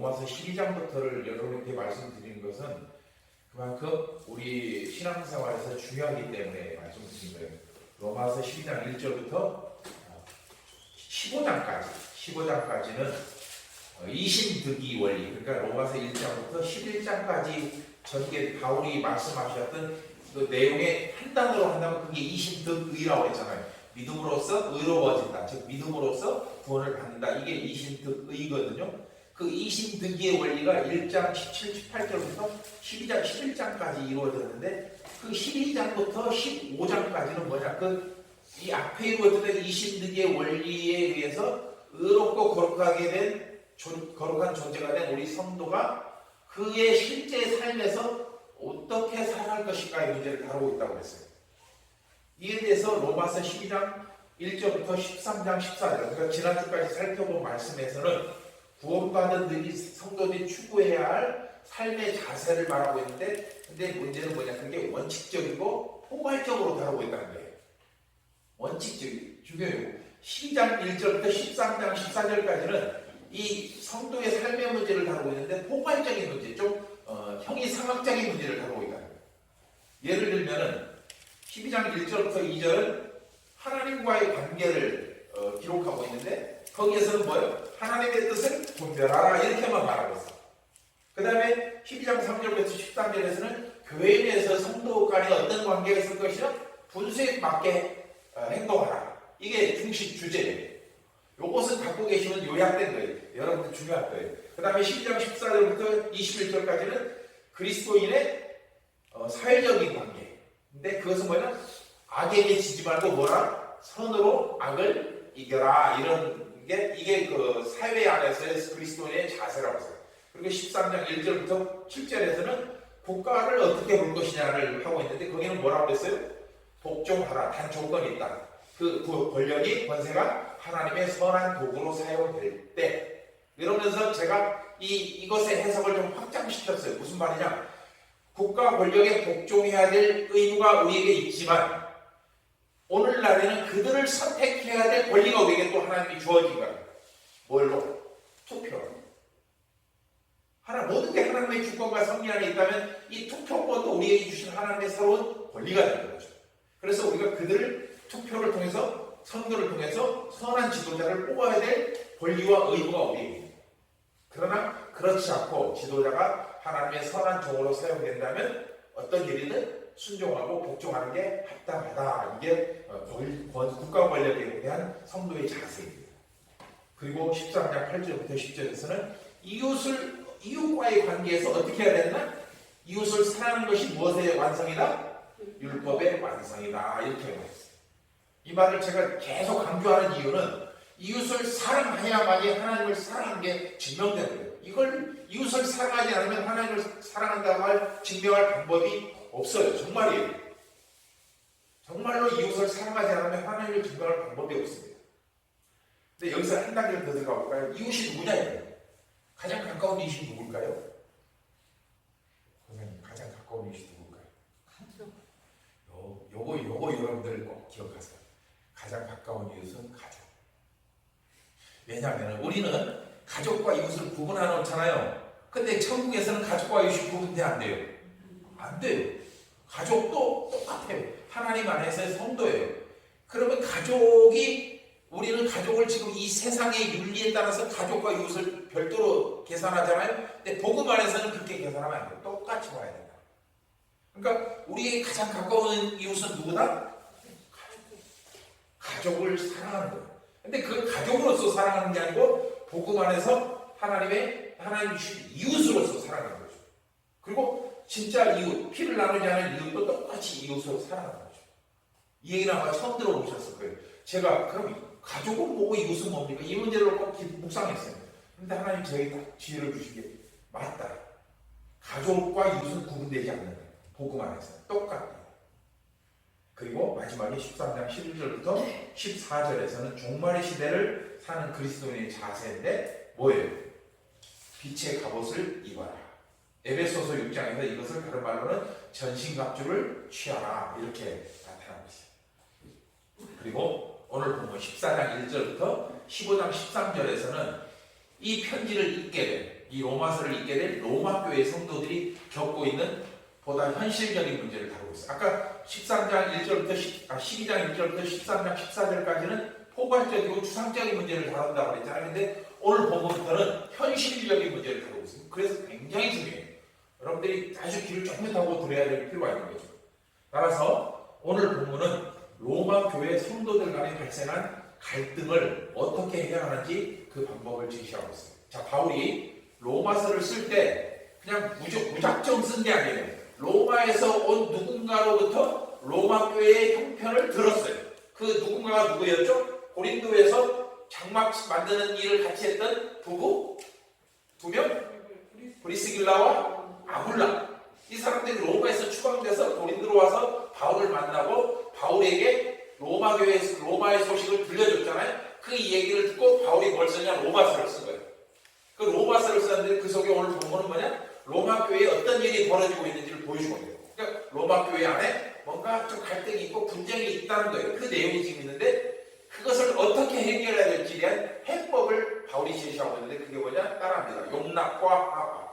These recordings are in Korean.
로마서 12장부터를 여러분께 말씀드리는 것은 그만큼 우리 신앙생활에서 중요하기 때문에 말씀드린 거예요. 로마서 12장 1절부터 15장까지는 이심득이 원리, 그러니까 로마서 1장부터 11장까지 전개 바울이 말씀하셨던 그 내용의 한 단어로 한다면 그게 이심득의라고 했잖아요. 믿음으로써 의로워진다, 즉 믿음으로써 구원을 받는다, 이게 이심득의거든요. 그 이심득의 원리가 1장 17, 18절부터 12장, 11장까지 이루어졌는데 그 12장부터 15장까지는 뭐냐, 이 앞에 이루어졌던 이심득의 원리에 의해서 의롭고 거룩한 존재가 된 우리 성도가 그의 실제 삶에서 어떻게 살아갈 것인가의 문제를 다루고 있다고 했어요. 이에 대해서 로마서 12장 1절부터 13장 14절, 그러니까 지난주까지 살펴본 말씀에서는 구원받은 우리 성도들이 추구해야 할 삶의 자세를 말하고 있는데, 근데 문제는 뭐냐, 그게 원칙적이고 포괄적으로 다루고 있다는 거예요. 원칙적이고 중요해요. 12장 1절부터 13장 14절까지는 이 성도의 삶의 문제를 다루고 있는데 포괄적인 문제, 좀 형이상학적인 문제를 다루고 있다는 거예요. 예를 들면은 12장 1절부터 2절은 하나님과의 관계를 기록하고 있는데 거기에서는 뭐예요? 하나님의 뜻을 분별하라 이렇게만 말하고 있어요. 그 다음에 12장 3절부터 13절에서는 교회 내에서 성도 간에 어떤 관계가 있을 것이냐? 분수에 맞게 행동하라. 이게 중심 주제예요. 요것은 갖고 계시면 요약된 거예요. 여러분들 중요할 거예요. 그 다음에 12장 14절부터 21절까지는 그리스도인의 사회적인 관계. 근데 그것은 뭐냐? 악에게 지지 말고 뭐라? 선으로 악을 이겨라. 이런 게 이게 그 사회 안에서의 그리스도인의 자세라고 했어요. 그리고 13장 1절부터 7절에서는 국가를 어떻게 볼 것이냐를 하고 있는데 거기는 뭐라고 했어요? 복종하라. 단 조건이 있다. 그 권력이 권세가 하나님의 선한 도구로 사용될 때, 이러면서 제가 이것의 해석을 좀 확장시켰어요. 무슨 말이냐? 국가 권력에 복종해야 될 의무가 우리에게 있지만 오늘날에는 그들을 선택해야 될 권리가 우리에게 또 하나님이 주어진 거예요. 뭘로? 투표로. 모든 게 하나님의 주권과 섭리 안에 있다면 이 투표권도 우리에게 주신 하나님의 새로운 권리가 되는 거죠. 그래서 우리가 그들을 투표를 통해서, 선거를 통해서 선한 지도자를 뽑아야 될 권리와 의무가 우리에게 있습니다. 그러나 그렇지 않고 지도자가 하나님의 선한 종으로 사용된다면 어떤 일이든 순종하고 복종하는 게 합당하다. 이게 국가 권력에 대한 성도의 자세입니다. 그리고 13장 8절부터 10절에서는 이웃과의 관계에서 어떻게 해야 되나? 이웃을 사랑하는 것이 무엇의 완성이다? 율법의 완성이다. 이렇게 말했어요. 이 말을 제가 계속 강조하는 이유는 이웃을 사랑해야만이 하나님을 사랑하는 게 증명되는 거예요. 이걸 이웃을 사랑하지 않으면 하나님을 사랑한다고 증명할 방법이 없어요. 정말이에요. 정말로 이웃을 사랑하지 않으면 하나님을 증명할 방법이 없습니다. 근데 여기서 한 단계를 더 들어가 볼까요? 이웃이 누구냐? 가장 가까운 이웃이 누굴까요? 선생님, 가장 가까운 이웃이 누굴까요? 요거 여러분들 꼭 기억하세요. 가장 가까운 이웃은 가족. 왜냐하면 우리는 가족과 이웃을 구분해 놓잖아요. 근데 천국에서는 가족과 이웃이 구분돼 안 돼요. 안 돼요. 가족도 똑같아요. 하나님 안에서의 성도예요. 그러면 우리는 가족을 지금 이 세상의 윤리에 따라서 가족과 이웃을 별도로 계산하잖아요. 근데 복음 안에서는 그렇게 계산하면 안 돼요. 똑같이 봐야 된다. 그러니까 우리의 가장 가까운 이웃은 누구다? 가족을 사랑하는 거예요. 근데 그 가족으로서 사랑하는 게 아니고 복음 안에서 하나님 주신 이웃으로서 사랑하는 거죠. 그리고 진짜 이웃, 피를 나누지 않은 이웃도 똑같이 이웃으로 사랑하는 거죠. 이 얘기는 아마 처음 들어보셨을 거예요. 제가 그럼 가족을 보고 이웃은 뭡니까? 이 문제를 꼭 묵상했어요. 근데 하나님 저에게 딱 지혜를 주신 게 맞다. 가족과 이웃은 구분되지 않는 거예요. 복음 안에서 똑같아요. 그리고 마지막에 13장 11절부터 14절에서는 종말의 시대를 사는 그리스도인의 자세인데 뭐예요? 빛의 갑옷을 입어라. 에베소서 6장에서 이것을 다른 말로는 전신갑주를 취하라 이렇게 나타나고 있어요. 그리고 오늘 본문 14장 1절부터 15장 13절에서는 이 편지를 읽게 된 이 로마서를 읽게 될 로마 교회 성도들이 겪고 있는 보다 현실적인 문제를 다루고 있어요. 아까 13장 1절부터 12장 1절부터 13장 14절까지는 포괄적이고 추상적인 문제를 다룬다고 그랬잖아요. 근데 오늘 본문부터는 현실적인 문제를 다루고 있습니다. 그래서 굉장히 중요해요. 여러분들이 아주 귀를 쫑긋하고 들어야 될 필요가 있는 거죠. 따라서 오늘 본문은 로마 교회 성도들 간에 발생한 갈등을 어떻게 해결하는지 그 방법을 제시하고 있어요. 자, 바울이 로마서를 쓸 때 그냥 무작정 쓴 게 아니에요. 로마에서 온 누군가로부터 로마 교회의 형편을 들었어요. 그 누군가가 누구였죠? 고린도에서 장막 만드는 일을 같이 했던 부부 두 명? 브리스길라와 아굴라. 이 사람들이 로마에서 추방돼서 고린도로 와서 바울을 만나고 바울에게 로마 교회에서 로마의 소식을 들려줬잖아요. 그 얘기를 듣고 바울이 뭘 쓰냐? 로마서를 쓴 거예요. 그 로마서를 썼는데 그 속에 오늘 본문은 뭐냐? 로마 교회에 어떤 일이 벌어지고 있는지를 보여주고 있는 거예요. 그러니까 로마 교회 안에 뭔가 좀 갈등이 있고 분쟁이 있다는 거예요. 그 내용이 지금 있는데 그것을 어떻게 해결해야 될지에 대한 해법을 바울이 제시하고 있는데 그게 뭐냐? 따라합니다. 용납과 화합.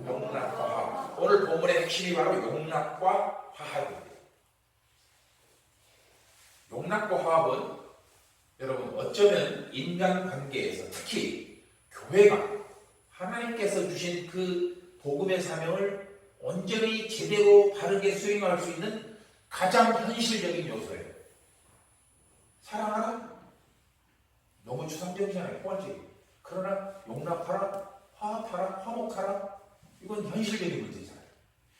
용납과 화합. 오늘 본문의 핵심이 바로 용납과 화합입니다. 용납과 화합은 여러분 어쩌면 인간관계에서 특히 교회가 하나님께서 주신 그 복음의 사명을 온전히 제대로 바르게 수행할 수 있는 가장 현실적인 요소예요. 사랑하라? 너무 추상적이잖아요. 포괄적이. 그러나 용납하라, 화합하라, 화목하라. 이건 현실적인 문제잖아요.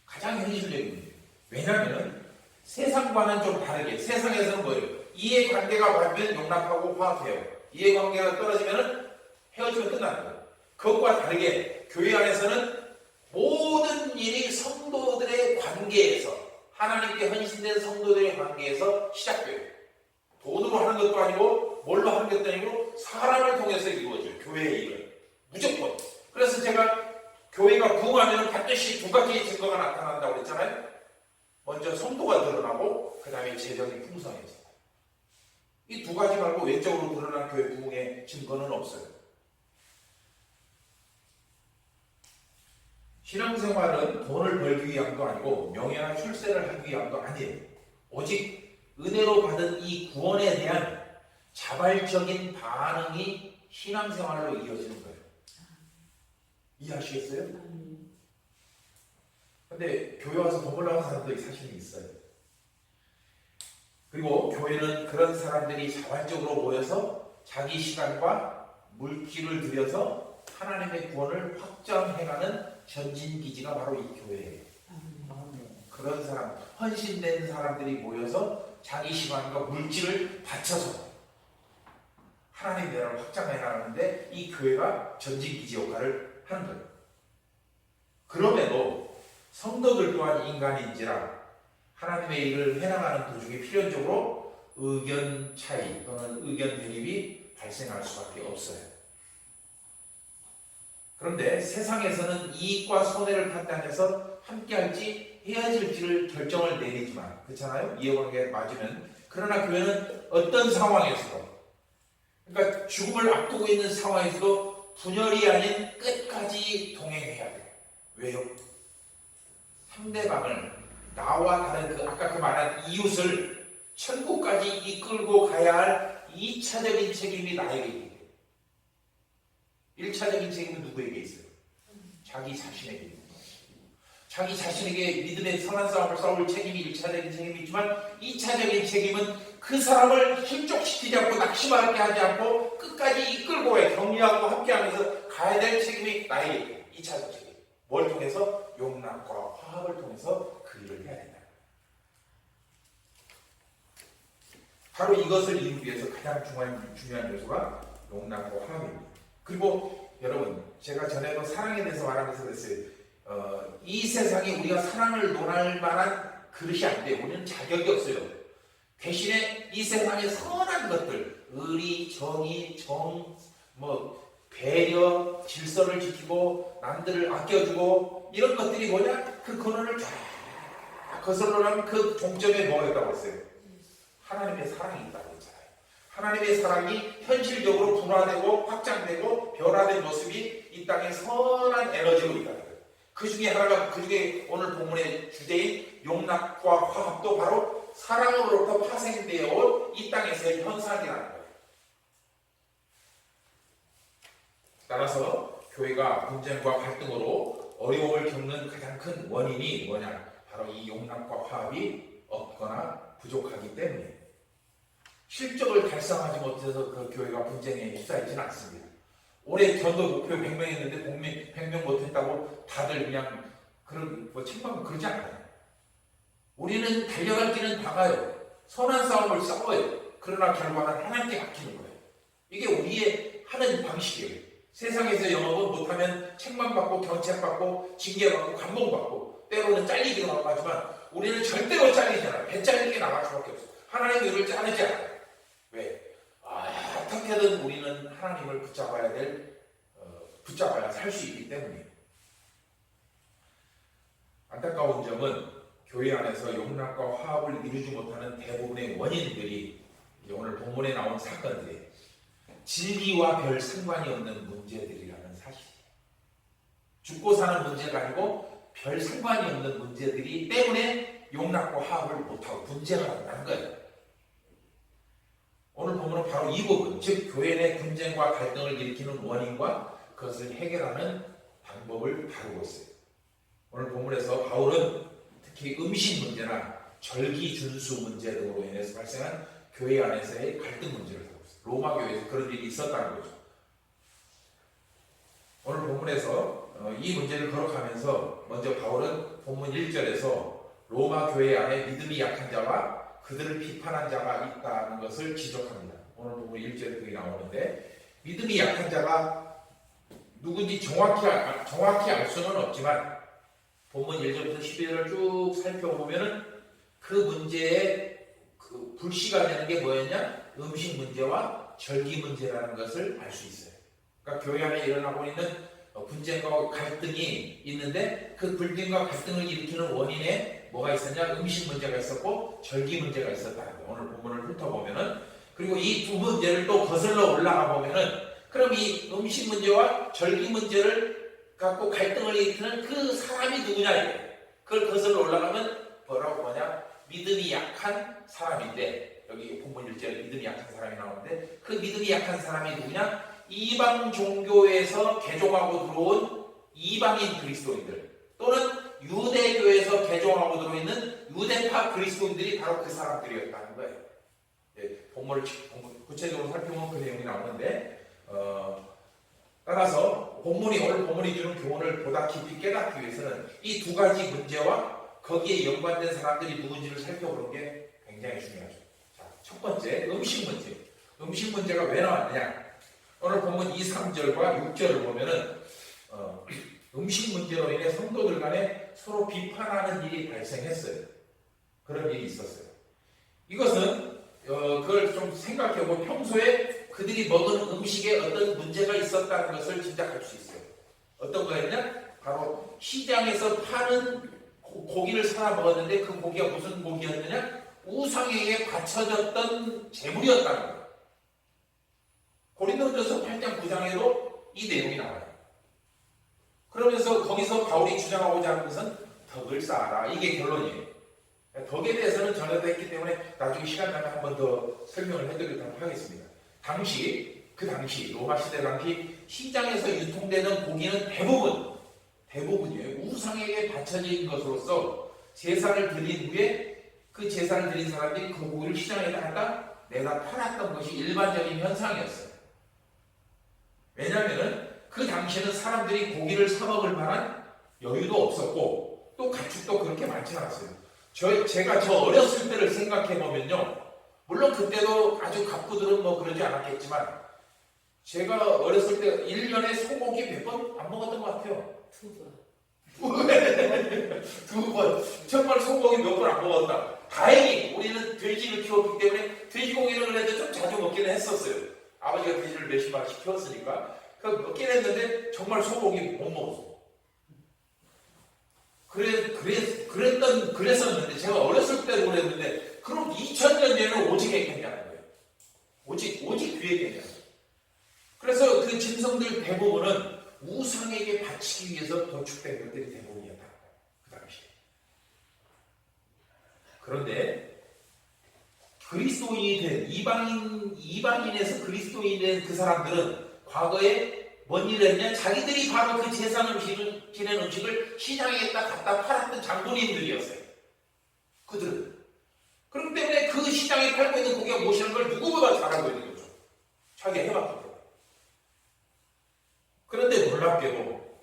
가장 현실적인 문제예요. 왜냐하면 세상과는 좀 다르게 세상에서는 뭐예요? 이해관계가 맞으면 용납하고 화합해요. 이해관계가 떨어지면 헤어지면 끝나는 거예요. 그것과 다르게 교회 안에서는 모든 일이 성도들의 관계에서 하나님께 헌신된 성도들의 관계에서 시작돼요. 돈으로 하는 것도 아니고 뭘로 하는 것도 아니고 사람을 통해서 이루어져요. 교회의 일은 무조건. 그래서 제가 교회가 부흥하면 반드시 두 가지 증거가 나타난다고 그랬잖아요. 먼저 성도가 드러나고 그 다음에 재정이 풍성해져요. 이 두 가지 말고 외적으로 드러난 교회 부흥의 증거는 없어요. 신앙생활은 돈을 벌기 위함도 아니고 명예나 출세를 하기 위함도 아니에요. 오직 은혜로 받은 이 구원에 대한 자발적인 반응이 신앙생활로 이어지는 거예요. 이해하시겠어요? 근데 교회 와서 돈 벌려고 하는 사람들이 사실 있어요. 그리고 교회는 그런 사람들이 자발적으로 모여서 자기 시간과 물질을 들여서 하나님의 구원을 확장해가는 전진기지가 바로 이 교회예요. 그런 사람, 헌신된 사람들이 모여서 자기 시간과 물질을 바쳐서 하나님의 나라를 확장해 나가는데 이 교회가 전진기지 역할을 하는 거예요. 그럼에도 성도들 또한 인간인지라 하나님의 일을 해나가는 도중에 필연적으로 의견 차이 또는 의견 대립이 발생할 수밖에 없어요. 그런데 세상에서는 이익과 손해를 판단해서 함께할지 헤어질지를 결정을 내리지만 그렇잖아요? 이해관계가 맞으면. 그러나 교회는 어떤 상황에서도 그러니까 죽음을 앞두고 있는 상황에서도 분열이 아닌 끝까지 동행해야 돼요. 왜요? 상대방을 나와 다른 그 아까 그 말한 이웃을 천국까지 이끌고 가야 할 2차적인 책임이 나에게 있어요. 1차적인 책임은 누구에게 있어요? 자기 자신에게 있는 거예요. 자기 자신에게 믿음의 선한 싸움을 싸울 책임이 1차적인 책임이 있지만 2차적인 책임은 그 사람을 실족시키지 않고 낙심하게 하지 않고 끝까지 이끌고 가야 격려하고 함께하면서 가야 될 책임이 나에게 있어요. 2차적 책임. 뭘 통해서? 용납과 화합을 통해서 그 일을 해야 된다. 바로 이것을 이루기 위해서 가장 중요한 요소가 용납과 화합입니다. 그리고 여러분 제가 전에도 사랑에 대해서 말하면서 그랬어요. 이 세상에 우리가 사랑을 논할 만한 그릇이 안 돼요. 우리는 자격이 없어요. 대신에 이 세상의 선한 것들 의리, 정의, 배려, 질서를 지키고 남들을 아껴주고 이런 것들이 뭐냐? 그 근원을 쫙 거슬러 나면 그 종점에 뭐가 있다고 했어요? 하나님의 사랑이 있다고 했잖아요. 하나님의 사랑이 현실적으로 분화되고 확장되고 변화된 모습이 이 땅의 선한 에너지로 있다는 거예요. 그 중에 하나가, 그 중에 오늘 본문의 주제인 용납과 화합도 바로 사랑으로부터 파생되어 온 이 땅에서의 현상이라는 거예요. 따라서 교회가 분쟁과 갈등으로 어려움을 겪는 가장 큰 원인이 뭐냐? 바로 이 용납과 화합이 없거나 부족하기 때문에 실적을 달성하지 못해서 그 교회가 분쟁에 휩싸이지는 않습니다. 올해 전도 목표 100명 했는데 100명 못했다고 다들 그냥 그런 책망 그러지 않아요. 우리는 달려갈 길은 다가요. 선한 싸움을 싸워요. 그러나 결과는 하나님께 맡기는 거예요. 이게 우리의 하는 방식이에요. 세상에서 영업은 못하면 책망받고 경책받고 징계받고 감봉받고 때로는 잘리기도 하고 하지만 우리는 절대로 잘리지 않아요. 배 잘리게 나갈 수밖에 없어요. 하나님의 일을 자르지 않아요. 왜? 어떻게든 우리는 하나님을 붙잡아야 살 수 있기 때문이에요. 안타까운 점은 교회 안에서 용납과 화합을 이루지 못하는 대부분의 원인들이 오늘 본문에 나온 사건들이 진리와 별 상관이 없는 문제들이라는 사실이에요. 죽고 사는 문제가 아니고 별 상관이 없는 문제들이 때문에 용납과 화합을 못하고 분쟁을 한다는 거예요. 오늘 본문은 바로 이 부분, 즉 교회 내 분쟁과 갈등을 일으키는 원인과 그것을 해결하는 방법을 다루고 있어요. 오늘 본문에서 바울은 특히 음식 문제나 절기 준수 문제 등으로 인해서 발생한 교회 안에서의 갈등 문제를 다루고 있어요. 로마 교회에서 그런 일이 있었다는 거죠. 오늘 본문에서 이 문제를 거론하면서 먼저 바울은 본문 1절에서 로마 교회 안에 믿음이 약한 자와 그들을 비판한 자가 있다는 것을 지적합니다. 오늘 본문 1절에 그게 나오는데 믿음이 약한 자가 누군지 정확히 알 수는 없지만 본문 1절부터 12절을 쭉 살펴보면은 그 문제의 그 불씨가 되는 게 뭐였냐? 음식 문제와 절기 문제라는 것을 알 수 있어요. 그러니까 교회 안에 일어나고 있는 분쟁과 갈등이 있는데 그 분쟁과 갈등을 일으키는 원인에 뭐가 있었냐? 음식 문제가 있었고 절기 문제가 있었다는 거예요. 오늘 본문을 훑어보면은 그리고 이 두 문제를 또 거슬러 올라가 보면은 그럼 이 음식 문제와 절기 문제를 갖고 갈등을 일으키는 그 사람이 누구냐 이거예요. 그걸 거슬러 올라가면 뭐냐? 믿음이 약한 사람인데 여기 본문 1절에 믿음이 약한 사람이 나오는데 그 믿음이 약한 사람이 누구냐? 이방 종교에서 개종하고 들어온 이방인 그리스도인들 또는 유대교에서 개종하고 들어있는 유대파 그리스도인들이 바로 그 사람들이었다는 거예요. 본문을 구체적으로 살펴보면 그 내용이 나오는데 따라서 오늘 본문이 주는 교훈을 보다 깊이 깨닫기 위해서는 이 두 가지 문제와 거기에 연관된 사람들이 누군지를 살펴보는 게 굉장히 중요하죠. 자, 첫 번째 음식 문제. 음식 문제가 왜 나왔느냐? 오늘 본문 2, 3절과 6절을 보면은 음식 문제로 인해 성도들 간에 서로 비판하는 일이 발생했어요. 그런 일이 있었어요. 이것은 그걸 좀 생각해보고 평소에 그들이 먹은 음식에 어떤 문제가 있었다는 것을 짐작할 수 있어요. 어떤 거였냐? 바로 시장에서 파는 고기를 사다 먹었는데 그 고기가 무슨 고기였느냐? 우상에게 바쳐졌던 재물이었다는 거예요. 고린도전서 8장 9장에도 이 내용이 나와요. 그러면서 거기서 바울이 주장하고자 하는 것은 덕을 쌓아라. 이게 결론이에요. 덕에 대해서는 전에도 했기 때문에 나중에 시간 나면 한 번 더 설명을 해드리도록 하겠습니다. 그 당시 로마 시대 당시 시장에서 유통되는 고기는 대부분이에요. 우상에게 바쳐진 것으로서 제사를 드린 후에 그 제사를 드린 사람들이 그 고기를 시장에다 갖다 내다 팔았던 것이 일반적인 현상이었어요. 왜냐하면 그 당시에는 사람들이 고기를 사 먹을 만한 여유도 없었고 또 가축도 그렇게 많지 않았어요. 제가 저 어렸을 때를 생각해 보면요, 물론 그때도 아주 갑부들은 뭐 그러지 않았겠지만 제가 어렸을 때 1년에 소고기 몇 번 안 먹었던 것 같아요. 2번. 2번. 정말 소고기 몇 번 안 먹었다. 다행히 우리는 돼지를 키웠기 때문에 돼지고기를 그래도 좀 자주 먹기는 했었어요. 아버지가 돼지를 몇십 마리씩 키웠으니까 그 먹긴 했는데 정말 소고기 못 먹었어. 그랬었는데 제가 어렸을 때도 그랬는데 그럼 2000년 전에는 오직 했겠냐는 거예요. 오직 기획했냐. 그래서 그 짐승들 대부분은 우상에게 바치기 위해서 도축된 것들이 대부분이었다. 그 당시에. 그런데 그리스도인이 된 이방인에서 그리스도인이 된 그 사람들은 과거에 뭔 일을 했냐? 자기들이 바로 그 제사 음식을, 지낸 음식을 시장에다 갖다 팔았던 장본인들이었어요. 그들은. 그렇기 때문에 그 시장에 팔고 있는 고기가 무엇이라는 걸 누구보다 잘 알고 있는 거죠. 자기가 해봤기 때문에. 그런데 놀랍게도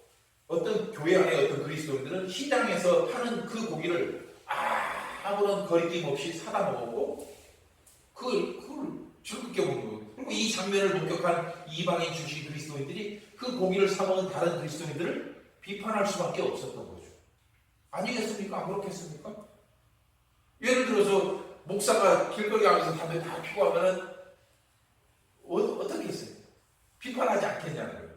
어떤 교회 안에 어떤 그리스도인들은 시장에서 파는 그 고기를 아무런 거리낌 없이 사다 먹었고 그걸 즐겁게 먹는 거예요. 그리고 이 장면을 목격한 이방인 출신 그리스도인들이 그 고기를 사 먹은 다른 그리스도인들을 비판할 수밖에 없었던 거죠. 아니겠습니까? 안 그렇겠습니까? 예를 들어서 목사가 길거리 가면서 담배 다 피고 하면은 어떻게 했어요? 비판하지 않겠냐는 거예요.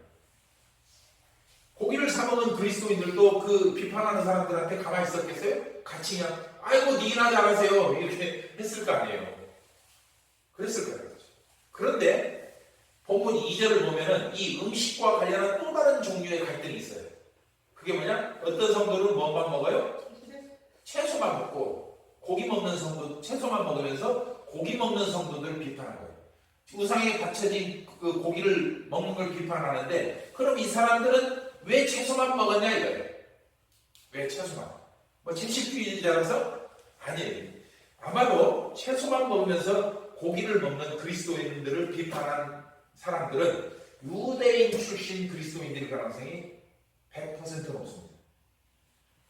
고기를 사 먹은 그리스도인들도 그 비판하는 사람들한테 가만히 있었겠어요? 같이 그냥 아이고 니나 잘하세요 이렇게 했을 거 아니에요. 그랬을 거예요. 그런데 본문 2절을 보면은 이 음식과 관련한 또 다른 종류의 갈등이 있어요. 그게 뭐냐? 어떤 성도는 뭐만 먹어요? 채소만 먹고 고기 먹는 성도 채소만 먹으면서 고기 먹는 성도들을 비판한 거예요. 우상에 바쳐진 그 고기를 먹는 걸 비판하는데 그럼 이 사람들은 왜 채소만 먹었냐 이거예요. 왜 채소만? 뭐 채식주의자라서? 아니에요. 아마도 채소만 먹으면서 고기를 먹는 그리스도인들을 비판한 사람들은 유대인 출신 그리스도인들일 가능성이 100% 높습니다.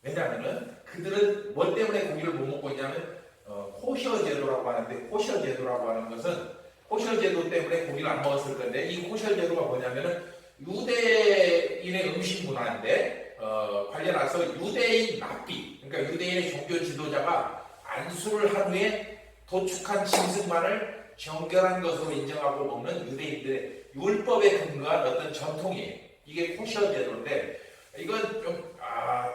왜냐하면 그들은 뭐 때문에 고기를 못 먹고 있냐면 코셔 제도라고 하는데 코셔 제도라고 하는 것은 코셔 제도 때문에 고기를 안 먹었을 건데 이 코셔 제도가 뭐냐면은 유대인의 음식 문화인데 관련해서 유대인 랍비 그러니까 유대인의 종교 지도자가 안수를 한 후에 도축한 짐승만을 정결한 것으로 인정하고 먹는 유대인들의 율법에 근거한 어떤 전통이에요. 이게 코셔 제도인데 이건 좀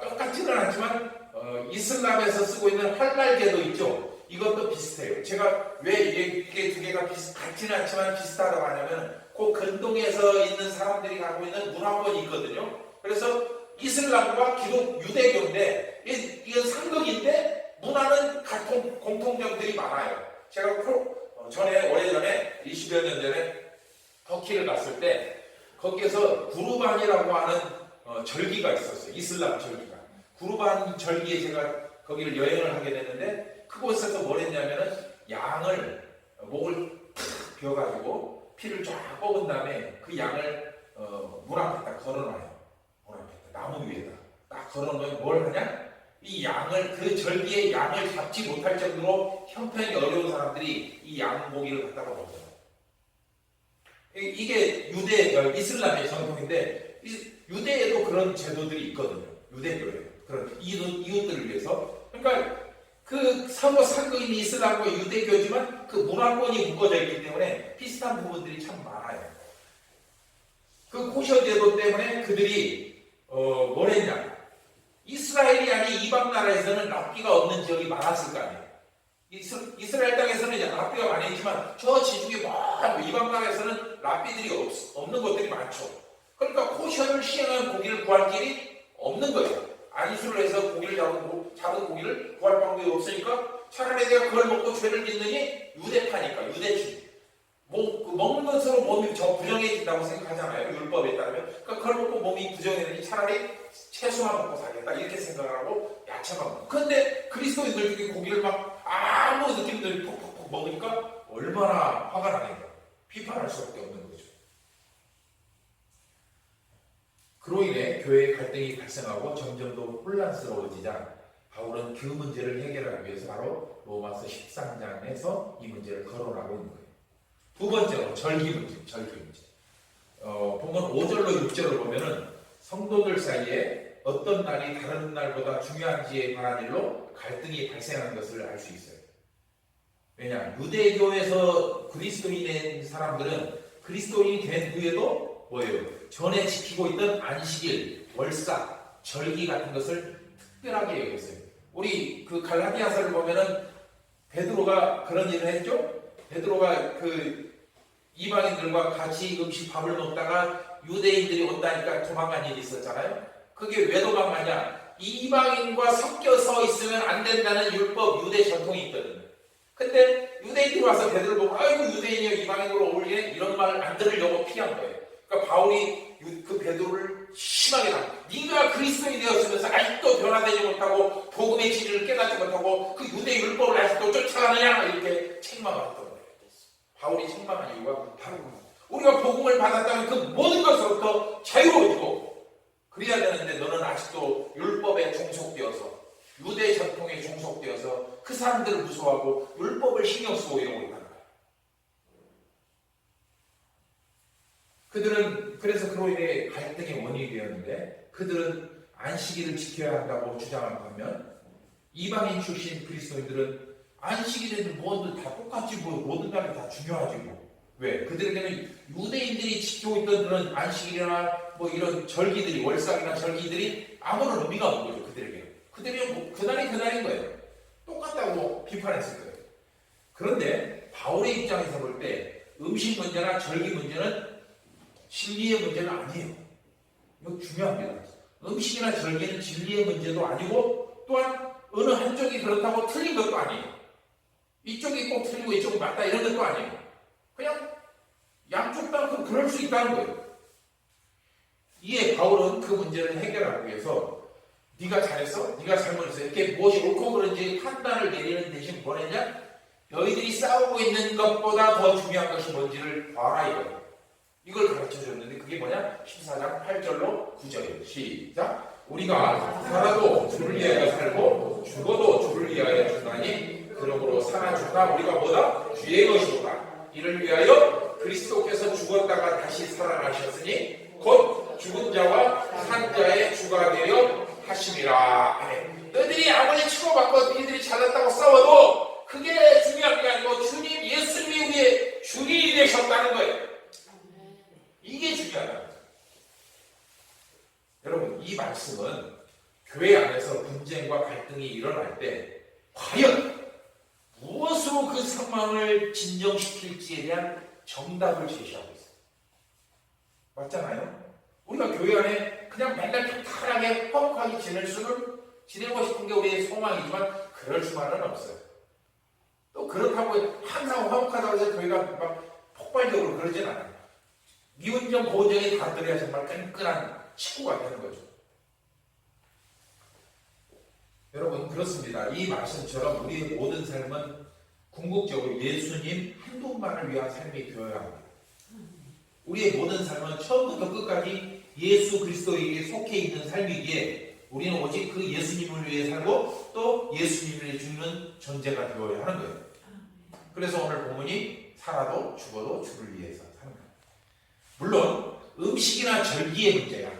똑같지는 않지만 이슬람에서 쓰고 있는 할랄 제도 있죠. 이것도 비슷해요. 제가 왜 이게 두 개가 같지는 않지만 비슷하다고 하냐면 그 근동에서 있는 사람들이 갖고 있는 문화권이 있거든요. 그래서 이슬람과 유대교인데 이건 상극인데 문화는 같은 공통점들이 많아요. 제가 오래전에 20여 년 전에 터키를 갔을 때 거기에서 구르반이라고 하는 절기가 있었어요. 이슬람 절기가. 구르반 절기에 제가 거기를 여행을 하게 됐는데 그곳에서 뭘 했냐면은 양을 목을 탁 비워가지고 피를 쫙 뽑은 다음에 그 양을 문 앞에다 걸어놔요. 문 앞에다 나무 위에다 딱 걸어놓으면 뭘 하냐? 이 양을 그 절기에 양을 잡지 못할 정도로 형편이 어려운 사람들이 이 양고기를 갖다가 먹어요. 이게 이슬람의 전통인데 유대에도 그런 제도들이 있거든요. 유대교에 그런 이웃들을 위해서. 그러니까 그 서로 상극인 이슬람과 유대교지만 그 문화권이 묶어져 있기 때문에 비슷한 부분들이 참 많아요. 그 코셔 제도 때문에 그들이 뭘 했냐? 이스라엘이 아닌 이방 나라에서는 랍비가 없는 지역이 많았을 거 아니에요. 이스라엘 땅에서는 이제 랍비가 많이 있지만 저 지중해 이방 나라에서는 랍비들이 없는 것들이 많죠. 그러니까 코셔를 시행한 고기를 구할 길이 없는 거예요. 안수를 해서 고기를 잡은 고기를 구할 방법이 없으니까 차라리 내가 그걸 먹고 죄를 짓느니 유대파니까 유대주의. 먹는 것으로 몸이 부정해진다고 생각하잖아요. 율법에 따르면. 그러니까 그걸 먹고 몸이 부정해지니 차라리 채소만 먹고 살겠다 이렇게 생각을 하고 야채만 먹고. 그런데 그리스도인들 중에 고기를 막 아무 느낌도 없이 푹푹푹 먹으니까 얼마나 화가 나니까 비판할 수밖에 없는 거죠. 그로 인해 교회의 갈등이 발생하고 점점 더 혼란스러워지자 바울은 그 문제를 해결하기 위해서 바로 로마서 13장에서 이 문제를 거론하고 있는 거예요. 두 번째로 절기 문제. 본문 5절로 6절을 보면은 성도들 사이에 어떤 날이 다른 날보다 중요한지에 관한 일로 갈등이 발생하는 것을 알 수 있어요. 왜냐? 유대교에서 그리스도인이 된 사람들은 그리스도인이 된 후에도 뭐예요? 전에 지키고 있던 안식일, 월사, 절기 같은 것을 특별하게 여겼어요. 우리 그 갈라디아서를 보면은 베드로가 그런 일을 했죠? 베드로가 그 이방인들과 같이 밥을 먹다가 유대인들이 온다니까 도망간 일이 있었잖아요. 그게 왜 도망가냐? 이방인과 섞여서 있으면 안 된다는 율법, 유대 전통이 있거든요. 근데 유대인들이 와서 베드로를 보고 아이고 유대인이요 이방인으로 어울리네 이런 말을 안 들으려고 피한 거예요. 그러니까 바울이 그 베드로를 심하게 당. 네가 그리스도인이 되었으면서 아직도 변화되지 못하고 복음의 진리를 깨닫지 못하고 그 유대 율법을 아직도 쫓아가느냐 이렇게 책망을 했던 거예요. 바울이 책망한 이유가 바로 우리가 복음을 받았다면 그 모든 것으로부터 자유로워지고 그래야 되는데 너는 아직도 율법에 종속되어서 유대 전통에 종속되어서 그 사람들을 무서워하고 율법을 신경 쓰고 이러고 있다는 거예요. 그들은 그래서 그로 인해 갈등의 원인이 되었는데 그들은 안식일을 지켜야 한다고 주장하는 반면 이방인 출신 그리스도인들은 안식일에는 뭐든 다 똑같지 뭐 모든 날이 다 중요하지 뭐. 왜? 그들에게는 유대인들이 지키고 있던 그런 안식일이나 뭐 이런 절기들이 월삭이나 절기들이 아무런 의미가 없는 거죠. 그들이 뭐 그날이 그날인 거예요. 똑같다고 비판했을 거예요. 그런데 바울의 입장에서 볼 때 음식 문제나 절기 문제는 진리의 문제는 아니에요. 이거 중요합니다. 음식이나 절기는 진리의 문제도 아니고 또한 어느 한쪽이 그렇다고 틀린 것도 아니에요. 이쪽이 꼭 틀리고 이쪽은 맞다 이런 것도 아니에요. 그냥 양쪽 다 그럴 수 있다는 거예요. 이에 바울은 그 문제를 해결하기 위해서 네가 잘했어? 네가 잘못했어? 이렇게 무엇이 옳고 그른지 판단을 내리는 대신 뭐랬냐? 너희들이 싸우고 있는 것보다 더 중요한 것이 뭔지를 봐라 이거예요. 이걸 가르쳐줬는데 그게 뭐냐? 14장 8절로 9절이에요. 시작! 우리가 살아도 주를 위하여 살고 죽어도 주를 위하여 죽나니 그러므로 사나 죽나 우리가 뭐다? 주의 것이로다. 이를 위하여 그리스도께서 죽었다가 다시 살아나셨으니 곧 죽은 자와 산 자의 주가 되려 하심이라. 너희들이 아무리 치고받고 너희들이 잘났다고 싸워도 그게 중요한 게 아니고 주님 예수님이 우리의 주님이 되셨다는 거예요. 이게 중요하다. 여러분 이 말씀은 교회 안에서 분쟁과 갈등이 일어날 때 과연 무엇으로 그 상황을 진정시킬지에 대한 정답을 제시하고 있어요. 맞잖아요? 우리가 교회 안에 그냥 맨날 평탄하게 화목하게 지내고 싶은 게 우리의 소망이지만 그럴 수만은 없어요. 또 그렇다고 항상 화목하다고 해서 교회가 막 폭발적으로 그러진 않아요. 미운정 고정이 다들어야 정말 끈끈한 친구가 되는 거죠. 여러분 그렇습니다. 이 말씀처럼 우리의 모든 삶은 궁극적으로 예수님 한 분만을 위한 삶이 되어야 합니다. 우리의 모든 삶은 처음부터 끝까지 예수 그리스도에게 속해 있는 삶이기에 우리는 오직 그 예수님을 위해 살고 또 예수님을 죽는 존재가 되어야 하는 거예요. 그래서 오늘 본문이 살아도 죽어도 주를 위해서 사는 거예요. 물론 음식이나 절기의 문제야.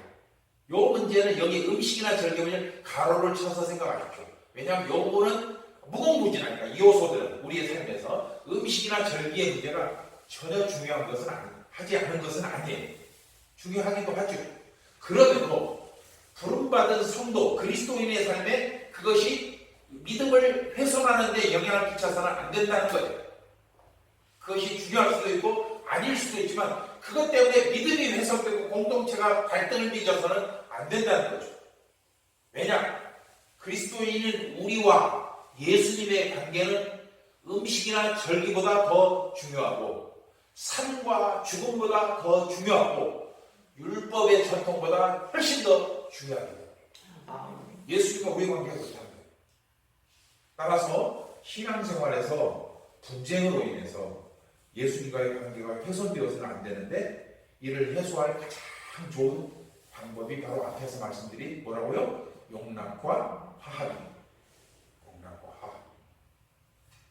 요 문제는 여기 음식이나 절기의 문제는 가로를 쳐서 생각하십시오. 왜냐하면 요 부분은 무궁무진하니까 이 요소들은 우리의 삶에서 음식이나 절기의 문제가 전혀 중요한 것은 하지 않은 것은 아니에요. 중요하기도 하죠. 그런데도 부름받은 성도 그리스도인의 삶에 그것이 믿음을 훼손하는 데 영향을 끼쳐서는 안 된다는 거예요. 그것이 중요할 수도 있고 아닐 수도 있지만 그것 때문에 믿음이 훼손되고 공동체가 갈등을 빚어서는 안 된다는 거죠. 왜냐? 그리스도인인 우리와 예수님의 관계는 음식이나 절기보다 더 중요하고 삶과 죽음보다 더 중요하고 율법의 전통보다 훨씬 더 중요합니다. 예수님과 우리 관계가 그렇다는 거예요. 따라서 신앙생활에서 분쟁으로 인해서 예수님과의 관계가 훼손되어서는 안 되는데 이를 해소할 가장 좋은 방법이 바로 앞에서 말씀드린 뭐라고요? 용납과 화합입니다.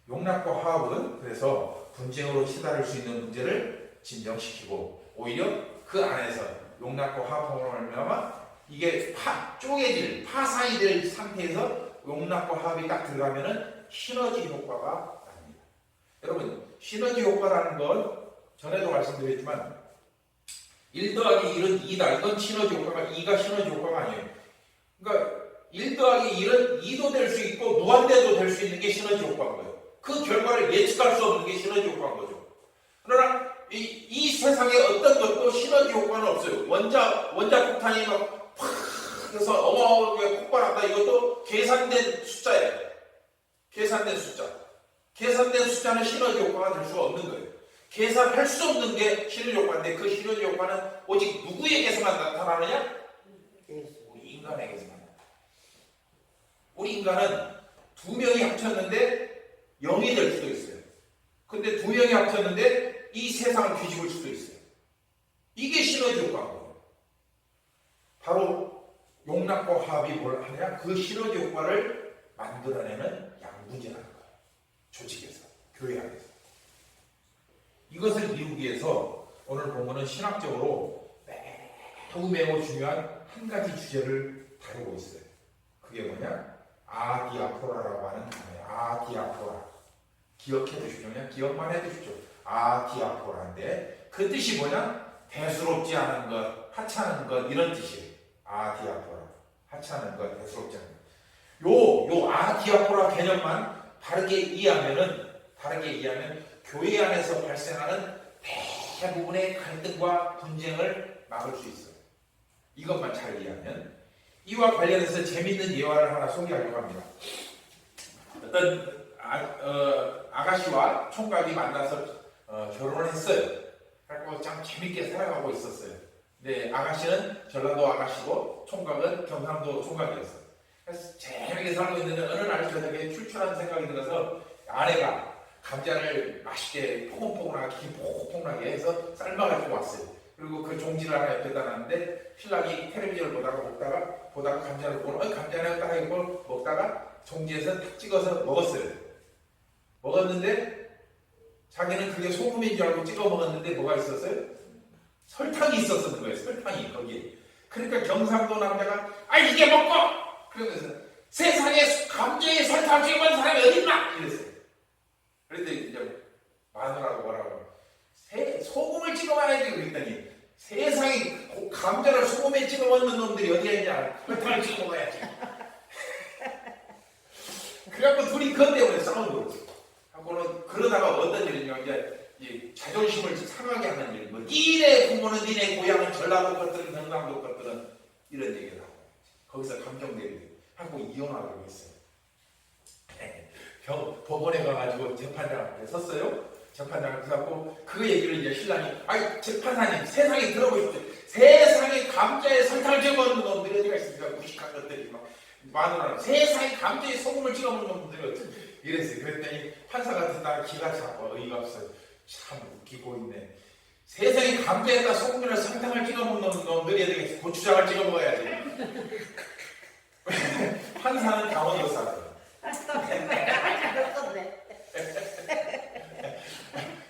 용납과 화합은 그래서 분쟁으로 치달을 수 있는 문제를 진정시키고 오히려 그 안에서 용납과 화합으로 말미암아 이게 쪼개질 파산이 될 상태에서 용납과 화합이 딱 들어가면은 시너지 효과가 납니다. 여러분 시너지 효과라는 건 전에도 말씀드렸지만 1 더하기 1은 2다. 이건 시너지 효과가 2가 시너지 효과가 아니에요. 그러니까 1 더하기 1은 2도 될 수 있고 무한대도 될 수 있는 게 시너지 효과인 거예요. 그 결과를 예측할 수 없는 게 시너지 효과인 거죠. 그러나 이 세상에 어떤 것도 시너지 효과는 없어요. 원자 폭탄이 막 팍 해서 어마어마하게 폭발한다. 이것도 계산된 숫자예요. 계산된 숫자. 계산된 숫자는 시너지 효과가 될 수가 없는 거예요. 계산할 수 없는 게 시너지 효과인데 그 시너지 효과는 오직 누구에게서만 나타나느냐? 우리 인간에게서만. 우리 인간은 두 명이 합쳤는데 0이 될 수도 있어요. 근데 두 명이 합쳤는데 이 세상을 뒤집을 수도 있어요. 이게 시너지 효과인 거예요. 바로 용납과 화합이 뭘 하냐? 그 시너지 효과를 만들어내는 양분제라는 거예요. 조직에서, 교회 안에서. 이것을 이루기 위해서 오늘 본문은 신학적으로 매우 중요한 한 가지 주제를 다루고 있어요. 그게 뭐냐? 아디아포라라고 하는 단어예요. 아디아포라. 기억해 두십시오. 그냥 기억만 해 두십시오. 아디아포라인데 그 뜻이 뭐냐? 대수롭지 않은 것, 하찮은 것 이런 뜻이에요. 아디아포라. 하찮은 것, 대수롭지 않은 것. 요 아디아포라 개념만 다르게 이해하면 교회 안에서 발생하는 대부분의 갈등과 분쟁을 막을 수 있어요. 이것만 잘 이해하면. 이와 관련해서 재밌는 예화를 하나 소개하려고 합니다. 어떤 아가씨와 총각이 만나서 결혼을 했어요. 그래서 참 재밌게 살아가고 있었어요. 근데 아가씨는 전라도 아가씨고 총각은 경상도 총각이었어요. 그래서 재밌게 살고 있는데 어느 날 저녁에 출출한 생각이 들어서 아내가 감자를 맛있게 포근포근하게 기포근하게 해서 삶아가지고 왔어요. 그리고 그 종지를 하나 옆에다 놨는데 신랑이 텔레비전을 보다가 감자를 보고 감자를 딱 하고 먹다가 종지에서 탁 찍어서 먹었어요. 먹었는데 자기는 그게 소금인 줄 알고 찍어 먹었는데 뭐가 있었어요? 설탕이 있었던 거예요. 설탕이 거기에. 그러니까 경상도 남자가 이게 먹고! 그러면서 세상에 감자에 설탕 찍어 먹는 사람이 어딨나? 이랬어요. 그런데 이제 마누라고 뭐라고 소금을 찍어 먹어야지 그랬더니 세상에 감자를 소금에 찍어 먹는 놈들이 어디에 있냐? 설탕을 찍어 먹어야지. 그래갖고 둘이 그것 때문에 싸우는 거지. 하고는 그러다가 어떤 일이냐 이제 자존심을 상하게 하는 일. 니네 부모는 니네 고향은 전라도 것들은 경상도 것들은 이런 얘기를 하고 거기서 감정대립 하고 이혼하려고 했어요. 법원에 가가지고 재판장 앞에 섰어요. 재판장 앞에 서고 그 얘기를 이제 신랑이 재판사님 세상에 들어보십시오. 세상에 감자에 설탕을 찍어 먹는 놈들이 어디가 있습니까? 무식한 것들이 막 마누라는 세상에 감자에 소금을 찍어 먹는 놈들이 어떻게 이랬어요. 그랬더니 판사가 듣다가 기가 차고 어이가 없어요. 참 웃기고 있네. 세상에 감자에다 소금이나 설탕을 찍어 먹는 놈들이 어디 고추장을 찍어 먹어야지. 판사는 강원 여사예요.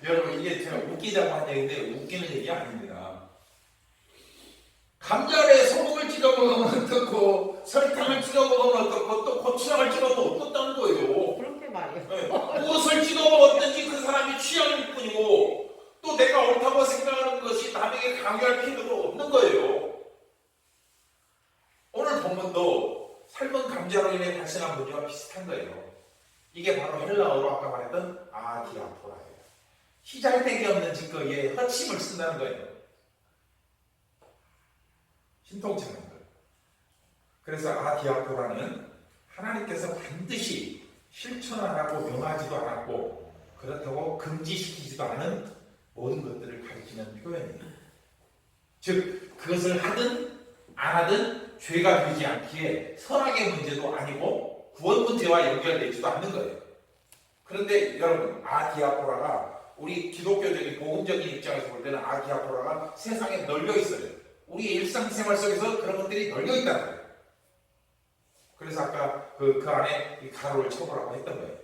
여러분 이게 제가 웃기자고 한 얘기인데 웃기는 얘기 아닙니다. 감자에 소금을 찍어 먹으면 어떻고 설탕을 찍어 먹으면 어떻고 또 고추장을 찍어 먹으면 어떻다는 거예요. 그렇게 말이에요. 네. 무엇을 찍어 먹었든지 그 사람이 취향일 뿐이고 또 내가 옳다고 생각하는 것이 남에게 강요할 필요도 없는 거예요. 오늘 본문도 삶은 감자로 인해 발생한 문제와 비슷한 거예요. 이게 바로 헬라어로 아까 말했던 아디아포라예요. 시잘데기 없는 짓거리에 헛심을 쓴다는 거예요. 신통치 않은 거예요. 그래서 아디아포라는 하나님께서 반드시 실천하라고 명하지도 않았고 그렇다고 금지시키지도 않은 모든 것들을 가리키는 표현이에요. 즉 그것을 하든 안 하든 죄가 되지 않기에 선악의 문제도 아니고 구원 문제와 연결되지도 않는 거예요. 그런데 여러분 아디아포라가 우리 기독교적인 복음적인 입장에서 볼 때는 아디아포라가 세상에 널려 있어요. 우리의 일상생활 속에서 그런 것들이 널려 있다는 거예요. 그래서 아까 그 안에 이 가로를 쳐보라고 했던 거예요.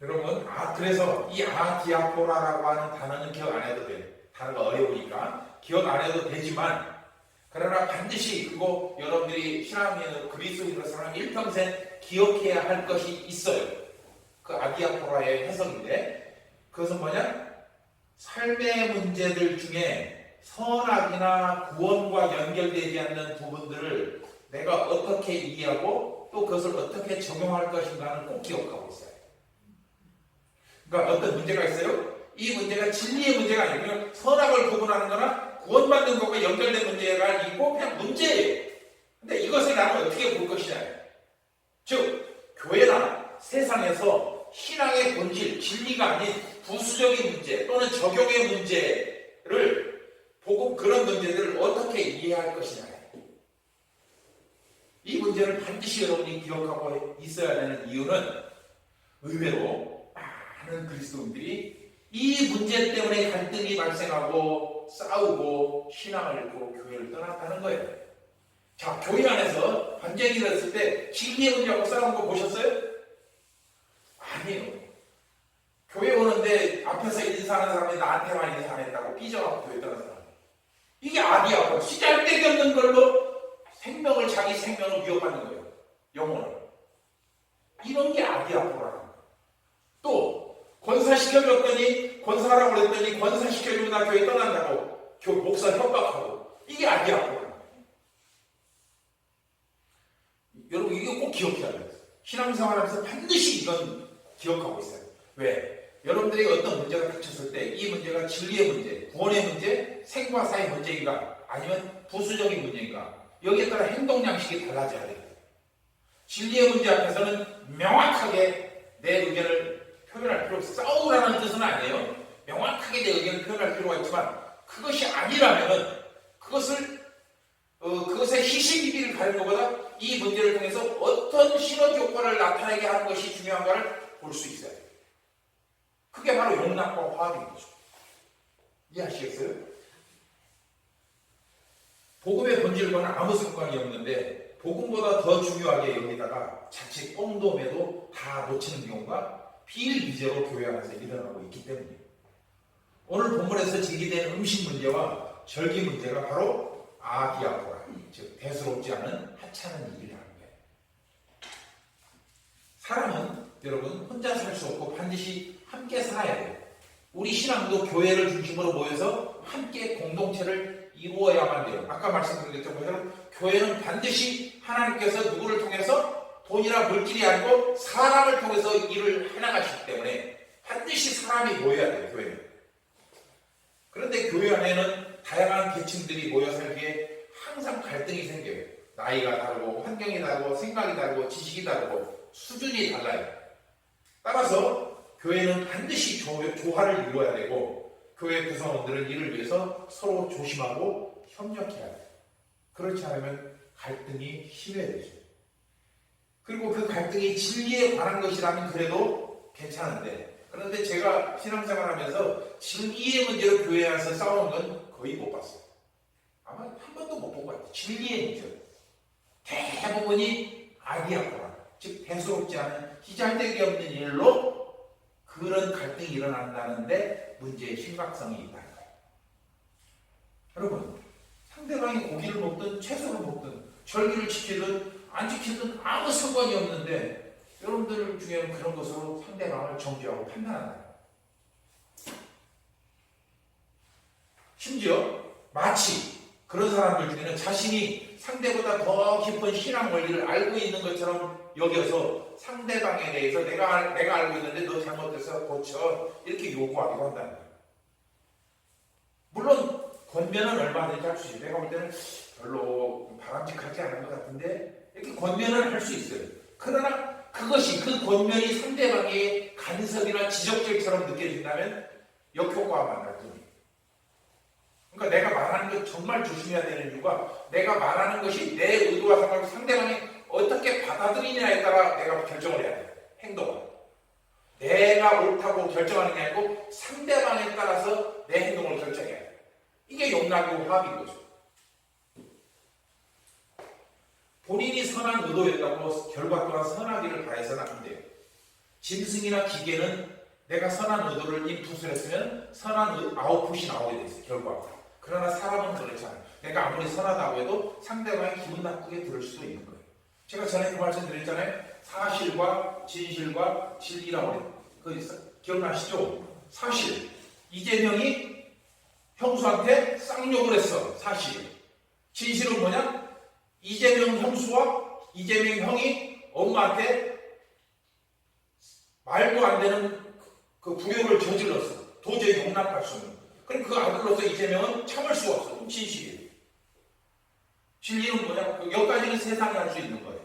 여러분 그래서 이 아디아포라라고 하는 단어는 기억 안 해도 돼요. 단어가 어려우니까 기억 안 해도 되지만 그러나 반드시 그거 여러분들이 신앙인으로 그리스도인으로 사는 일평생 기억해야 할 것이 있어요. 그 아디아포라의 해석인데 그것은 뭐냐? 삶의 문제들 중에 선악이나 구원과 연결되지 않는 부분들을 내가 어떻게 이해하고 또 그것을 어떻게 적용할 것인가는 꼭 기억하고 있어요. 그러니까 어떤 문제가 있어요? 이 문제가 진리의 문제가 아니고 그냥 선악을 구분하는 거나 구원받는 것과 연결된 문제가 아니고 그냥 문제예요. 근데 이것을 나는 어떻게 볼 것이냐. 즉 교회나 세상에서 신앙의 본질, 진리가 아닌 부수적인 문제 또는 적용의 문제를 보고 그런 문제들을 어떻게 이해할 것이냐. 이 문제를 반드시 여러분이 기억하고 있어야 되는 이유는 의외로 많은 그리스도인들이 이 문제 때문에 갈등이 발생하고 싸우고 신앙을 잃고 교회를 떠났다는 거예요. 자, 교회 안에서 반쟁이 일어났을 때 진리의 문제하고 싸우는 거 보셨어요? 아니에요. 교회 오는데 앞에서 인사하는 사람이 나한테만 인사 안 했다고 삐져갖고 교회 떠난 사람. 이게 악이야. 시잘데기 없는 걸로 생명을, 자기 생명을 위협하는 거예요. 영혼을. 이런 게 악이야, 보라는 거예요. 또 권사시켜줬더니, 권사하라고 그랬더니 권사시켜주면 나 교회 떠난다고 목사 협박하고. 이게 악이야, 보라는 거예요. 여러분 이거 꼭 기억해야 돼요. 신앙생활하면서 반드시 이건 기억하고 있어요. 왜? 여러분들에게 어떤 문제가 닥쳤을 때 이 문제가 진리의 문제, 구원의 문제, 생과 사의 문제인가 아니면 부수적인 문제인가 여기에 따라 행동 양식이 달라져야 돼요. 진리의 문제 앞에서는 명확하게 내 의견을 표현할 필요 없어요. 싸우라는 뜻은 아니에요. 명확하게 내 의견을 표현할 필요가 있지만 그것이 아니라면 그것의 희식이기를 가는 것보다 이 문제를 통해서 어떤 시너지 효과를 나타내게 하는 것이 중요한가를 볼 수 있어요. 그게 바로 용납과 화합인 거죠. 이해하시겠어요? 복음의 본질과는 아무 상관이 없는데 복음보다 더 중요하게 여기다가 자칫 꽁돔에도 다 놓치는 경우가 비일비재로 교회 안에서 일어나고 있기 때문이에요. 오늘 본문에서 제기된 음식 문제와 절기 문제가 바로 아디아포라, 즉 대수롭지 않은 하찮은 일이라는 거예요. 사람은 여러분 혼자 살 수 없고 반드시 함께 살아야 돼요. 우리 신앙도 교회를 중심으로 모여서 함께 공동체를 이루어야만 돼요. 아까 말씀드린 것처럼 교회는 반드시 하나님께서 누구를 통해서 돈이나 물질이 아니고 사람을 통해서 일을 해나가시기 때문에 반드시 사람이 모여야 돼요. 교회는. 그런데 교회 안에는 다양한 계층들이 모여 살기에 항상 갈등이 생겨요. 나이가 다르고 환경이 다르고 생각이 다르고 지식이 다르고 수준이 달라요. 따라서 교회는 반드시 조화를 이루어야 되고 교회 구성원들은 이를 위해서 서로 조심하고 협력해야 돼요. 그렇지 않으면 갈등이 심해지죠. 그리고 그 갈등이 진리에 관한 것이라면 그래도 괜찮은데 그런데 제가 신앙생활하면서 진리의 문제로 교회 안에서 싸우는 건 거의 못 봤어요. 아마 한 번도 못 본 것 같아요. 진리의 문제. 대부분이 아니었거나 즉 대수롭지 않은 희잘되기 없는 일로 그런 갈등이 일어난다는데 문제의 심각성이 있다는 거예요. 여러분 상대방이 고기를 먹든 채소를 먹든 절기를 지키든 안 지키든 아무 상관이 없는데 여러분들 중에는 그런 것으로 상대방을 정죄하고 판단한다. 심지어 마치 그런 사람들 중에는 자신이 상대보다 더 깊은 신앙 원리를 알고 있는 것처럼 여겨서 상대방에 대해서 내가 알고 있는데 너 잘못해서 고쳐 이렇게 요구하기도 한다는 거예요. 물론 권면은 얼마든지 할 수 있어요. 내가 볼 때는 별로 바람직하지 않은 것 같은데 이렇게 권면을 할 수 있어요. 그러나 그것이 그 권면이 상대방의 간섭이나 지적질처럼 느껴진다면 역효과가 만날 뿐이에요. 그러니까 내가 말하는 것 정말 조심해야 되는 이유가 내가 말하는 것이 내 의도와 상관없이 상대방이 어떻게 받아들이냐에 따라 내가 결정을 해야 돼요. 행동을. 내가 옳다고 결정하는 게 아니고 상대방에 따라서 내 행동을 결정해야 돼요. 이게 용납이고 화합인 거죠. 본인이 선한 의도였다고 결과 또한 선하기를 바라서는 안 돼요. 짐승이나 기계는 내가 선한 의도를 인풋을 했으면 선한 아웃풋이 나오게 돼 있어요. 결과가. 그러나 사람은 그렇지 않아요. 내가 아무리 선하다고 해도 상대방이 기분 나쁘게 들을 수도 있는 거예요. 제가 전에 그 말씀 드렸잖아요. 사실과 진실과 진리라고 해요. 기억나시죠? 사실. 이재명이 형수한테 쌍욕을 했어. 사실. 진실은 뭐냐? 이재명 형수와 이재명 형이 엄마한테 말도 안 되는 그 부욕을 저질렀어. 도저히 용납할 수 없는. 그럼 그 아들로서 이재명은 참을 수가 없어. 진실이에요. 진리는 뭐냐? 여기까지는 세상이 할 수 있는 거예요.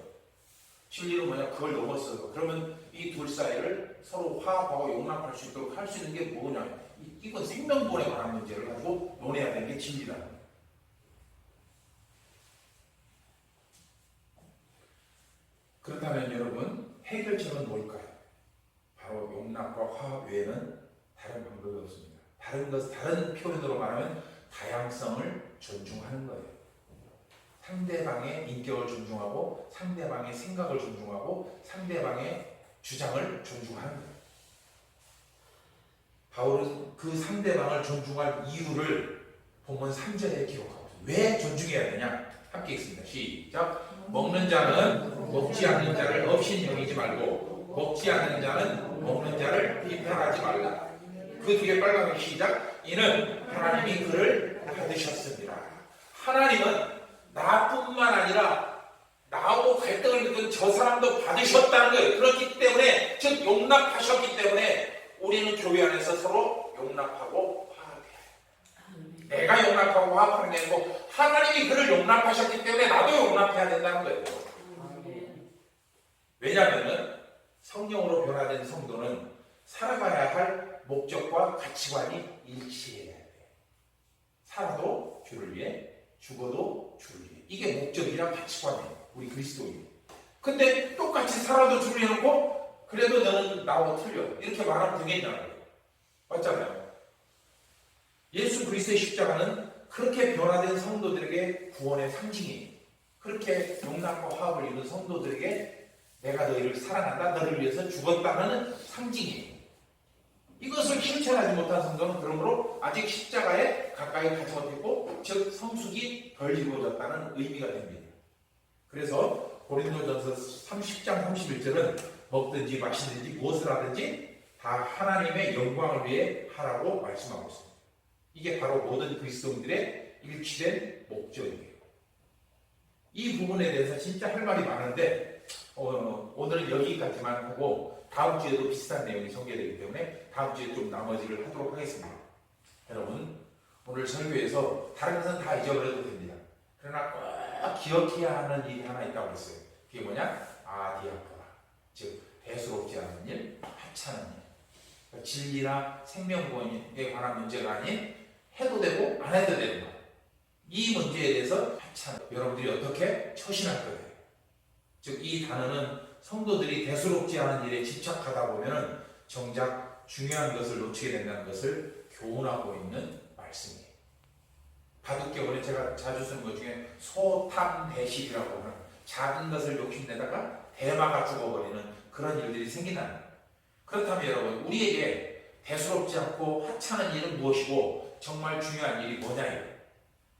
진리는 뭐냐? 그걸 넘었어요. 그러면 이 둘 사이를 서로 화합하고 용납할 수 있도록 할 수 있는 게 뭐냐? 이건 생명권에 관한 문제를 가지고 논해야 되는 게 진리라는 거예요. 그렇다면 여러분, 해결책은 뭘까요? 바로 용납과 화합 외에는 다른 방법이 없습니다. 다른 표현으로 말하면 다양성을 존중하는 거예요. 상대방의 인격을 존중하고 상대방의 생각을 존중하고 상대방의 주장을 존중하는 거예요. 바울은 그 상대방을 존중할 이유를 본문 3절에 기록하고 있어요. 왜 존중해야 되냐? 함께 읽습니다. 시작. 먹는 자는 먹지 않는 자를 없인 여기지 말고 먹지 않는 자는 먹는 자를 비판하지 말라. 그 뒤에 빨간색 시작. 이는 하나님이 그를 받으셨습니다. 하나님은 나뿐만 아니라 나하고 갈등을 겪은 저 사람도 받으셨다는 거예요. 그렇기 때문에, 즉 용납하셨기 때문에 우리는 교회 안에서 서로 용납하고 화합해야 해요. 내가 용납하고 화합하는 게 아니고 하나님이 그를 용납하셨기 때문에 나도 용납해야 된다는 거예요. 왜냐하면 성령으로 변화된 성도는 살아가야 할 목적과 가치관이 일치해야 돼요. 살아도 주를 위해, 죽어도 주를 위해. 이게 목적이랑 가치관이에요. 우리 그리스도인. 근데 똑같이 살아도 주를 해놓고 그래도 너는 나하고 틀려. 이렇게 말하면 되겠냐고요. 맞잖아요. 예수 그리스도의 십자가는 그렇게 변화된 성도들에게 구원의 상징이에요. 그렇게 용납과 화합을 이룬 성도들에게 내가 너희를 사랑한다, 너를 위해서 죽었다는 상징이에요. 이것을 실천하지 못한 성도는 그러므로 아직 십자가에 가까이 가지 못했고, 즉 성숙이 덜 이루어졌다는 의미가 됩니다. 그래서 고린도전서 30장 31절은 먹든지 마시든지 무엇을 하든지 다 하나님의 영광을 위해 하라고 말씀하고 있습니다. 이게 바로 모든 그리스도인들의 일치된 목적이에요. 이 부분에 대해서 진짜 할 말이 많은데 오늘은 여기까지만 하고 다음 주에도 비슷한 내용이 전개되기 때문에 다음 주에 좀 나머지를 하도록 하겠습니다. 여러분, 오늘 설교에서 다른 것은 다 잊어버려도 됩니다. 그러나 꼭 기억해야 하는 일이 하나 있다고 했어요. 그게 뭐냐? 아디아포라. 즉 대수롭지 않은 일, 하찮은 일. 그러니까 진리나 생명권에 관한 문제가 아닌 해도 되고 안 해도 되는 것. 이 문제에 대해서 하찮은, 여러분들이 어떻게 처신할 거예요. 즉 이 단어는 성도들이 대수롭지 않은 일에 집착하다 보면 정작 중요한 것을 놓치게 된다는 것을 교훈하고 있는 말씀이에요. 바둑격은 제가 자주 쓰는 것 중에 소탐대실이라고 하는 작은 것을 욕심내다가 대마가 죽어버리는 그런 일들이 생긴다는 거예요. 그렇다면 여러분, 우리에게 대수롭지 않고 하찮은 일은 무엇이고 정말 중요한 일이 뭐냐예요.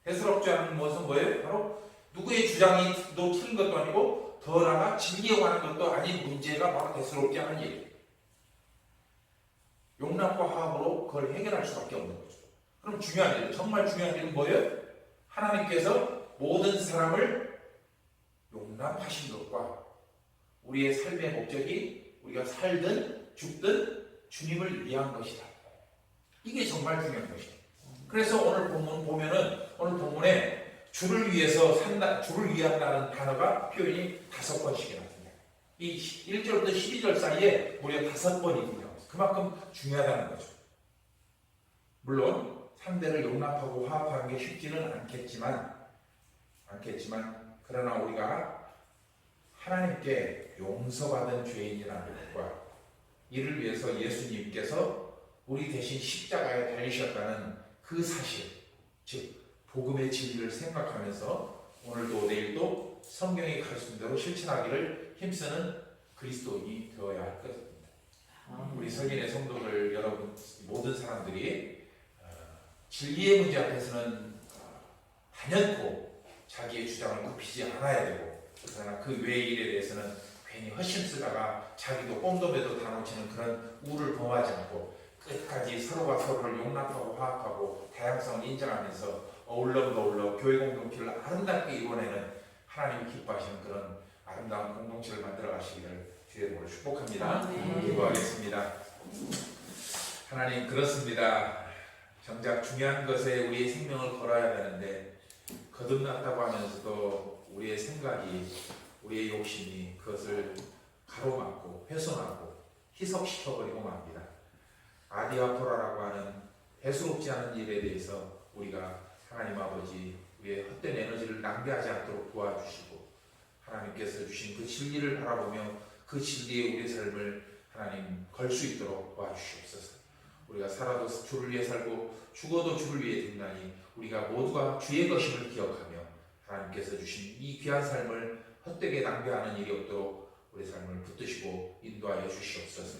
대수롭지 않은 것은 뭐예요? 바로 누구의 주장이 또 틀린 것도 아니고 더 나아가 진리에 관한 것도 아닌 문제가 바로 대수롭지 않은 일이에요. 용납과 화합으로 그걸 해결할 수밖에 없는 거죠. 그럼 중요한 일, 정말 중요한 일은 뭐예요? 하나님께서 모든 사람을 용납하신 것과 우리의 삶의 목적이 우리가 살든 죽든 주님을 위한 것이다. 이게 정말 중요한 것이에요. 그래서 오늘 본문 보면은 오늘 본문에 주를 위해서 산다, 주를 위한다는 단어가 표현이 5번씩이나 나옵니다. 이 1절부터 12절 사이에 무려 5번이 등장합니다. 그만큼 중요하다는 거죠. 물론 상대를 용납하고 화합하는 게 쉽지는 않겠지만 그러나 우리가 하나님께 용서받은 죄인이라는 것과 이를 위해서 예수님께서 우리 대신 십자가에 달리셨다는 그 사실, 즉 복음의 진리를 생각하면서 오늘도 내일도 성경이 가르친 대로 실천하기를 힘쓰는 그리스도인이 되어야 할 것입니다. 우리 설린의 성도들 여러분 모든 사람들이 진리의 문제 앞에서는 단연코 자기의 주장을 굽히지 않아야 되고, 그러나 그 외의 일에 대해서는 괜히 헛심 쓰다가 자기도 꼼도매도 다 놓치는 그런 우를 범하지 않고 끝까지 서로가 서로를 용납하고 화합하고 다양성을 인정하면서 어울러 교회 공동체를 아름답게 이뤄내는 하나님이 기뻐하시는 그런 아름다운 공동체를 만들어 가시기를 주의 이름으로 축복합니다. 기도하겠습니다. 하나님 그렇습니다. 정작 중요한 것에 우리의 생명을 걸어야 되는데 거듭났다고 하면서도 우리의 생각이 우리의 욕심이 그것을 가로막고 훼손하고 희석시켜버리고 맙니다. 아디아포라라고 하는 대수롭지 않은 일에 대해서 우리가 하나님 아버지 우리의 헛된 에너지를 낭비하지 않도록 도와주시고 하나님께서 주신 그 진리를 바라보며 그 진리에 우리의 삶을 하나님 걸 수 있도록 도와주시옵소서. 우리가 살아도 주를 위해 살고 죽어도 주를 위해 된다니 우리가 모두가 주의 것임을 기억하며 하나님께서 주신 이 귀한 삶을 헛되게 낭비하는 일이 없도록 우리 삶을 붙드시고 인도하여 주시옵소서.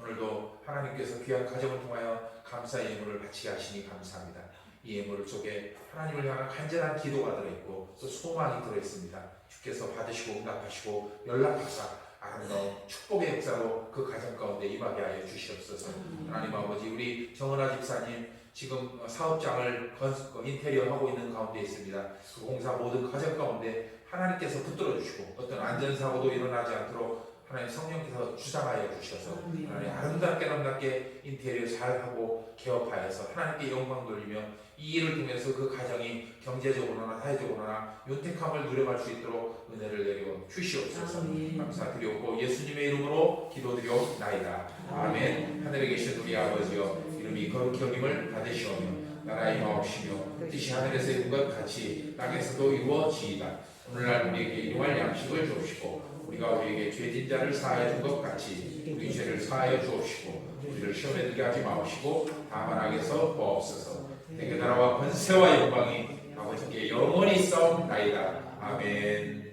오늘도 하나님께서 귀한 가정을 통하여 감사의 예물을 바치게 하시니 감사합니다. 이 예물 속에 하나님을 향한 간절한 기도가 들어있고 또 소망이 들어있습니다. 주께서 받으시고 응답하시고 연락하사 아름다운 축복의 역사로 그 가정 가운데 임하게 하여 주시옵소서. 하나님 아버지 우리 정은아 집사님 지금 사업장을 인테리어 하고 있는 가운데 있습니다. 그 공사 모든 가정 가운데 하나님께서 붙들어 주시고 어떤 안전사고도 일어나지 않도록 하나님 성령께서 주장하여 주셔서 하나님 아름답게 인테리어 잘하고 개업하여서 하나님께 영광 돌리며 이 일을 통해서 그 가정이 경제적으로나 사회적으로나 윤택함을 누려갈 수 있도록 은혜를 내려 주시옵소서. 감사드리옵고 예수님의 이름으로 기도드리옵나이다. 아멘. 하늘에 계신 우리 아버지여 이름이 거룩히 여김을 받으시오며 나라의 마옵시며 뜻이 하늘에서 이룬 것 같이 땅에서도 이루어지이다. 오늘날 우리에게 일용할 양식을 주옵시고 우리가 우리에게 죄진 자를 사하여 준 것 같이 우리 죄를 사하여 주옵시고 우리를 시험에 들게 하지 마옵시고 다만 악에서 구하옵소서. 내게 나라와 권세와 영광이 아버지께 영원히 있사옵나이다. 아멘.